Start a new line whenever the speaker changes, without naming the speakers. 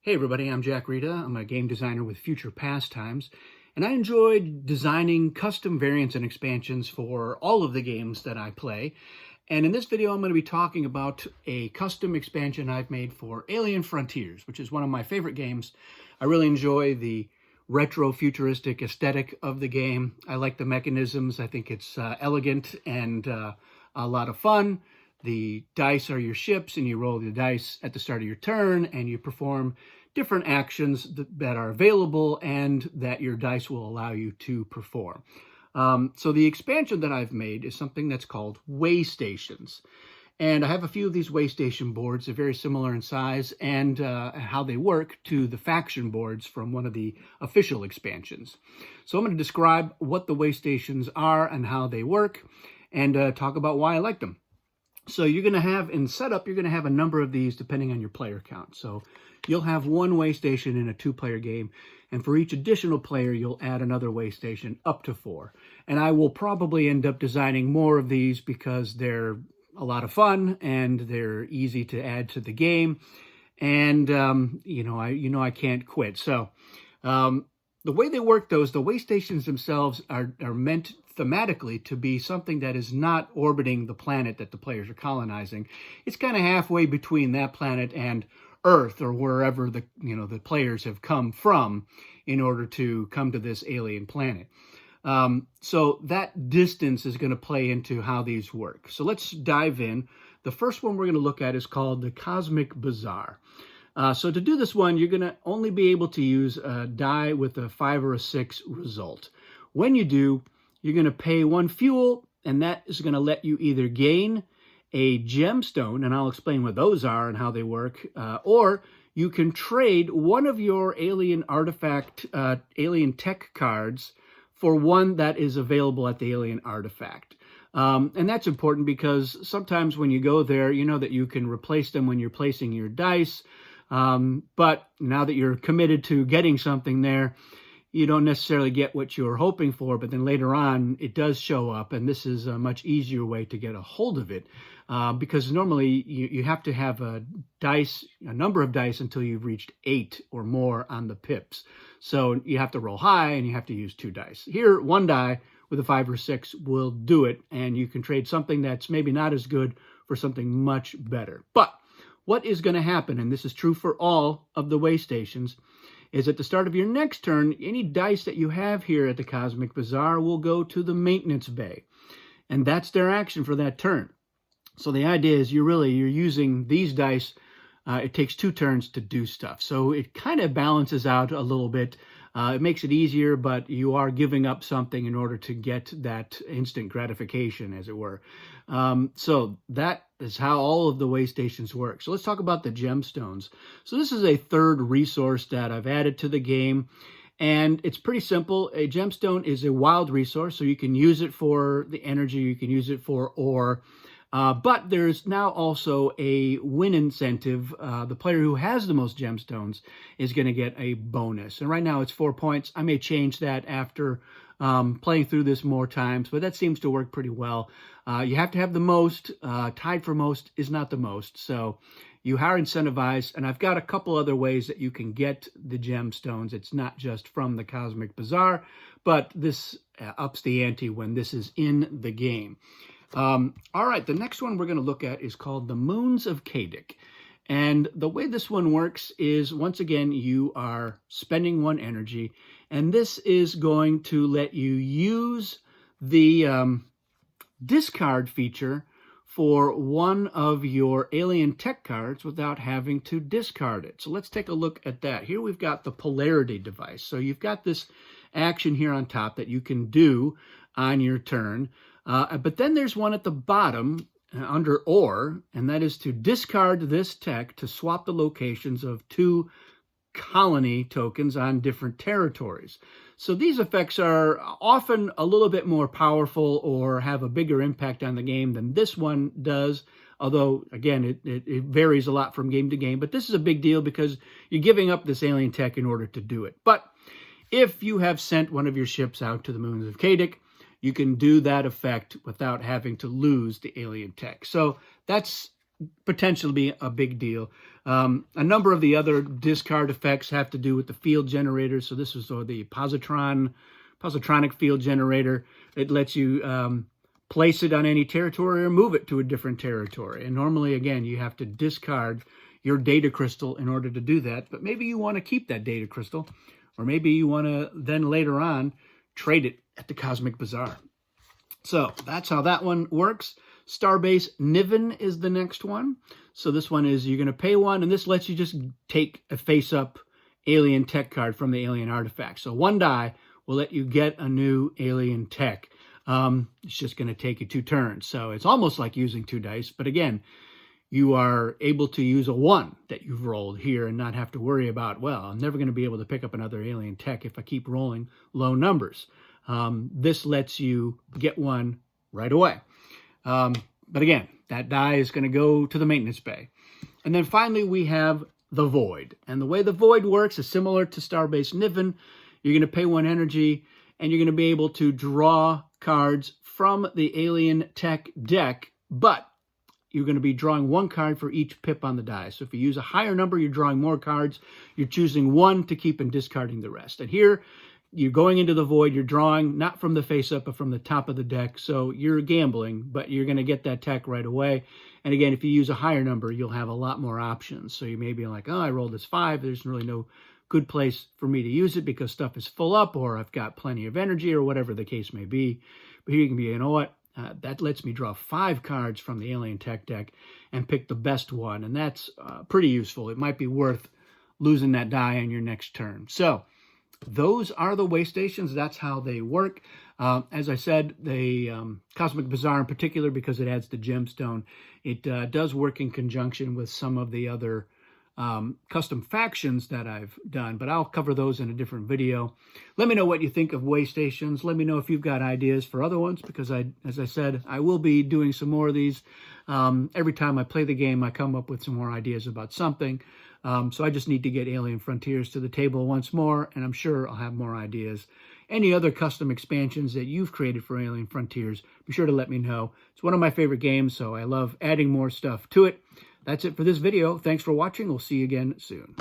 Hey everybody, I'm Jack Rita. I'm a game designer with Future Pastimes, and I enjoy designing custom variants and expansions for all of the games that I play. And in this video, I'm going to be talking about a custom expansion I've made for Alien Frontiers, which is one of my favorite games. I really enjoy the retro futuristic aesthetic of the game. I like the mechanisms. I think it's elegant and a lot of fun. The dice are your ships, and you roll the dice at the start of your turn, and you perform different actions that are available and that your dice will allow you to perform. So the expansion that I've made is something that's called Waystations. And I have a few of these Waystation boards. They're very similar in size and how they work to the faction boards from one of the official expansions. So I'm going to describe what the Waystations are and how they work, and talk about why I like them. So you're going to have, in setup, you're going to have a number of these depending on your player count. So you'll have one Waystation in a two-player game, and for each additional player, you'll add another Waystation up to 4. And I will probably end up designing more of these because they're a lot of fun and they're easy to add to the game. And I can't quit. So the way they work, though, is the Waystations themselves are meant thematically to be something that is not orbiting the planet that the players are colonizing. It's kind of halfway between that planet and Earth, or wherever the players have come from in order to come to this alien planet. So that distance is going to play into how these work. So let's dive in. The first one we're going to look at is called the Cosmic Bazaar. So to do this one, you're going to only be able to use a die with a 5 or a 6 result. When you do, you're going to pay 1 fuel, and that is going to let you either gain a gemstone, and I'll explain what those are and how they work, or you can trade one of your alien artifact, alien tech cards for one that is available at the alien artifact. And that's important because sometimes when you go there, you know that you can replace them when you're placing your dice. But now that you're committed to getting something there, you don't necessarily get what you're hoping for, but then later on it does show up, and this is a much easier way to get a hold of it, because normally you have to have a number of dice until you've reached 8 or more on the pips. So you have to roll high and you have to use 2 dice. Here, 1 die with a 5 or 6 will do it, and you can trade something that's maybe not as good for something much better. But what is going to happen, and this is true for all of the Waystations, is at the start of your next turn, any dice that you have here at the Cosmic Bazaar will go to the maintenance bay. And that's their action for that turn. So the idea is you're using these dice. It takes 2 turns to do stuff. So it kind of balances out a little bit. It makes it easier, but you are giving up something in order to get that instant gratification, as it were. So that is how all of the Waystations work. So let's talk about the gemstones. So this is a third resource that I've added to the game, and it's pretty simple. A gemstone is a wild resource, so you can use it for the energy, you can use it for ore. But there's now also a win incentive. The player who has the most gemstones is going to get a bonus. And right now it's 4 points. I may change that after playing through this more times, but that seems to work pretty well. You have to have the most. Tied for most is not the most. So you are incentivized, and I've got a couple other ways that you can get the gemstones. It's not just from the Cosmic Bazaar, but this ups the ante when this is in the game. All right, the next one we're going to look at is called the Moons of Kadic. And the way this one works is, once again, you are spending 1 energy, and this is going to let you use the discard feature for one of your alien tech cards without having to discard it. So let's take a look at that. Here we've got the polarity device. So you've got this action here on top that you can do on your turn. But then there's one at the bottom under ore, and that is to discard this tech to swap the locations of 2 colony tokens on different territories. So these effects are often a little bit more powerful or have a bigger impact on the game than this one does. Although, again, it varies a lot from game to game. But this is a big deal because you're giving up this alien tech in order to do it. But if you have sent one of your ships out to the Moons of Kadic, you can do that effect without having to lose the alien tech. So that's potentially a big deal. A number of the other discard effects have to do with the field generator. So this is the positronic field generator. It lets you place it on any territory or move it to a different territory. And normally, again, you have to discard your data crystal in order to do that. But maybe you want to keep that data crystal, or maybe you want to then later on trade it at the Cosmic Bazaar. So that's how that one works. Starbase Niven is the next one. So this one is, you're going to pay one, and this lets you just take a face-up alien tech card from the alien artifact. So 1 die will let you get a new alien tech. It's just going to take you 2 turns. So it's almost like using 2 dice. But again, you are able to use a 1 that you've rolled here and not have to worry about, well, I'm never going to be able to pick up another alien tech if I keep rolling low numbers. This lets you get 1 right away. But again, that die is going to go to the maintenance bay. And then finally, we have the Void. And the way the Void works is similar to Starbase Niven. You're going to pay 1 energy, and you're going to be able to draw cards from the alien tech deck, but you're going to be drawing 1 card for each pip on the die. So if you use a higher number, you're drawing more cards. You're choosing 1 to keep and discarding the rest. And here, you're going into the Void. You're drawing not from the face-up, but from the top of the deck. So you're gambling, but you're going to get that tech right away. And again, if you use a higher number, you'll have a lot more options. So you may be like, oh, I rolled this 5. There's really no good place for me to use it because stuff is full up, or I've got plenty of energy, or whatever the case may be. But here you can be, you know what? That lets me draw 5 cards from the alien tech deck and pick the best one. And that's pretty useful. It might be worth losing that die on your next turn. So those are the Waystations. That's how they work. As I said, the Cosmic Bazaar in particular, because it adds the gemstone, it does work in conjunction with some of the other custom factions that I've done, but I'll cover those in a different video. Let me know what you think of Waystations. Let me know if you've got ideas for other ones, because as I said, I will be doing some more of these. Every time I play the game, I come up with some more ideas about something. So I just need to get Alien Frontiers to the table once more, and I'm sure I'll have more ideas. Any other custom expansions that you've created for Alien Frontiers, be sure to let me know. It's one of my favorite games, so I love adding more stuff to it. That's it for this video. Thanks for watching. We'll see you again soon.